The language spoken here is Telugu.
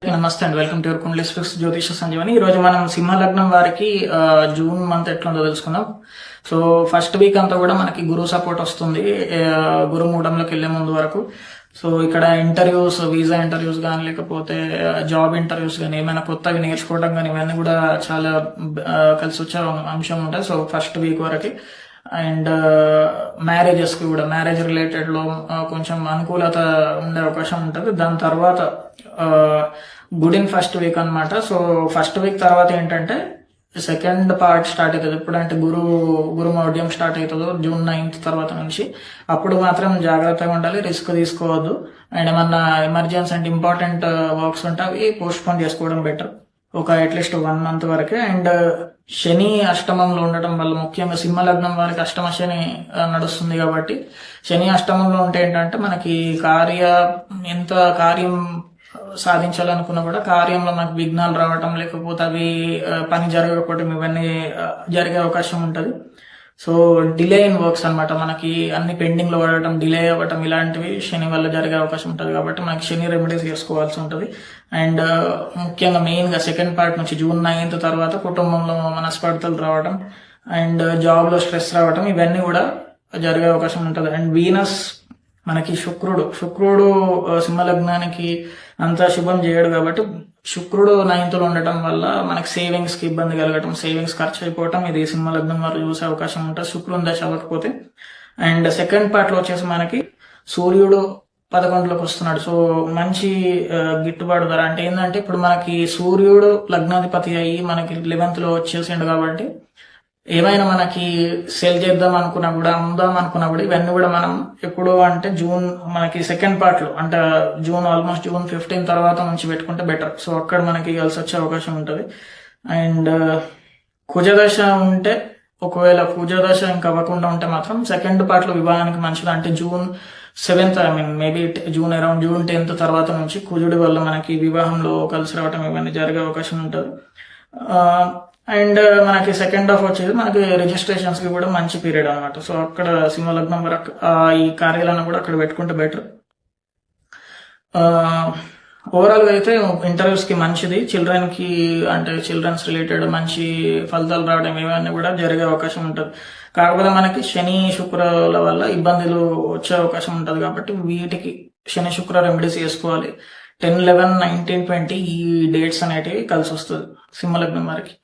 నమస్తే అండి, వెల్కమ్ టు యువర్ కుండలీస్ ఫిక్స్ జ్యోతిష సంజీవని. ఈ రోజు మనం సింహ లగ్నం వారికి జూన్ మంత్ ఎట్లా ఉందో తెలుసుకుందాం. సో ఫస్ట్ వీక్ అంతా కూడా మనకి గురువు సపోర్ట్ వస్తుంది, గురు మూడంలోకి వెళ్లే ముందు వరకు. సో ఇక్కడ ఇంటర్వ్యూస్, వీసా ఇంటర్వ్యూస్ కానీ లేకపోతే జాబ్ ఇంటర్వ్యూస్ కానీ ఏమైనా కొత్తవి నేర్చుకోవడం కానీ ఇవన్నీ కూడా చాలా కలిసి వచ్చే అంశం ఉంటాయి. సో ఫస్ట్ వీక్ వరకు అండ్ మ్యారేజెస్ కి కూడా, మ్యారేజ్ రిలేటెడ్ లో కొంచెం అనుకూలత ఉండే అవకాశం ఉంటుంది. దాని తర్వాత గుడ్ ఇన్ ఫస్ట్ వీక్ అన్నమాట. సో ఫస్ట్ వీక్ తర్వాత ఏంటంటే సెకండ్ పార్ట్ స్టార్ట్ అవుతుంది. ఎప్పుడంటే గురు మౌఢ్యం స్టార్ట్ అవుతుందో జూన్ 9th తర్వాత నుంచి, అప్పుడు మాత్రం జాగ్రత్తగా ఉండాలి, రిస్క్ తీసుకోవద్దు. అండ్ ఏమన్నా ఎమర్జెన్సీ అండ్ ఇంపార్టెంట్ వర్క్స్ ఉంటే అవి పోస్ట్ పోన్ చేసుకోవడం బెటర్, ఒక అట్లీస్ట్ 1 month వరకే. అండ్ శని అష్టమంలో ఉండటం వల్ల, ముఖ్యంగా సింహ లగ్నం వారికి అష్టమ శని నడుస్తుంది కాబట్టి, శని అష్టమంలో ఉంటే ఏంటంటే మనకి ఎంత కార్యం సాధించాలనుకున్నా కూడా కార్యంలో మనకు విఘ్నాలు రావటం, లేకపోతే అవి పని జరగకపోవటం, ఇవన్నీ జరిగే అవకాశం ఉంటుంది. సో డిలే ఇన్ వర్క్స్ అనమాట, మనకి అన్ని పెండింగ్ లో పడటం, డిలే అవ్వటం, ఇలాంటివి శని వల్ల జరిగే అవకాశం ఉంటుంది. కాబట్టి మనకి శని రెమెడీస్ చేసుకోవాల్సి ఉంటుంది. అండ్ ముఖ్యంగా మెయిన్ గా సెకండ్ పార్ట్ నుంచి జూన్ 9th తర్వాత కుటుంబంలో మనస్పర్ధలు రావడం అండ్ జాబ్ లో స్ట్రెస్ రావటం, ఇవన్నీ కూడా జరిగే అవకాశం ఉంటుంది. అండ్ వీనస్ మనకి శుక్రుడు సింహ లగ్నానికి అంత శుభం చేయడు కాబట్టి, శుక్రుడు 9th లో ఉండటం వల్ల మనకి సేవింగ్స్ కి ఇబ్బంది కలగటం, సేవింగ్స్ ఖర్చు అయిపోవటం, ఇది సింహ లగ్నం వారు చూసే అవకాశం ఉంటుంది శుక్రుని దశ అవ్వకపోతే. అండ్ సెకండ్ పార్ట్ లో వచ్చేసి మనకి సూర్యుడు 11లోకి వస్తున్నాడు. సో మంచి గిట్టుబాటు ధర. అంటే ఏంటంటే ఇప్పుడు మనకి సూర్యుడు లగ్నాధిపతి అయ్యి మనకి 11th లో వచ్చేసిండు కాబట్టి, ఏమైనా మనకి సేల్ చేద్దాం అనుకున్నా కూడా, అమ్ముదాం అనుకున్నా కూడా, ఇవన్నీ కూడా మనం ఎప్పుడు అంటే జూన్ మనకి సెకండ్ పార్ట్ లో, అంటే ఆల్మోస్ట్ జూన్ 15 తర్వాత నుంచి పెట్టుకుంటే బెటర్. సో అక్కడ మనకి కలిసి వచ్చే అవకాశం ఉంటుంది. అండ్ కుజదశ ఉంటే, ఒకవేళ కుజదశ ఇంకా అవ్వకుండా ఉంటే మాత్రం సెకండ్ పార్ట్ లో వివాహానికి మంచిది. అంటే June 7th, maybe around June 10th తర్వాత నుంచి కుజుడి వల్ల మనకి వివాహంలో కలిసి రావటం, ఇవన్నీ జరిగే అవకాశం ఉంటుంది. అండ్ మనకి సెకండ్ హాఫ్ వచ్చేది మనకి రిజిస్ట్రేషన్స్ కి కూడా మంచి పీరియడ్ అనమాట. సో అక్కడ సింహ లగ్నం వరకు ఈ కార్యాలను కూడా అక్కడ పెట్టుకుంటే బెటర్. ఓవరాల్ గా అయితే ఇంటర్వ్యూస్ కి మంచిది. చిల్డ్రన్స్ రిలేటెడ్ మంచి ఫలితాలు రావడం, ఇవన్నీ కూడా జరిగే అవకాశం ఉంటుంది. కాకపోతే మనకి శని శుక్రుల వల్ల ఇబ్బందులు వచ్చే అవకాశం ఉంటుంది కాబట్టి, వీటికి శని శుక్ర రెమెడీస్ చేసుకోవాలి. 10, 11, 19, 20 ఈ డేట్స్ అనేటివి కలిసి వస్తుంది సింహ లగ్నం వారికి.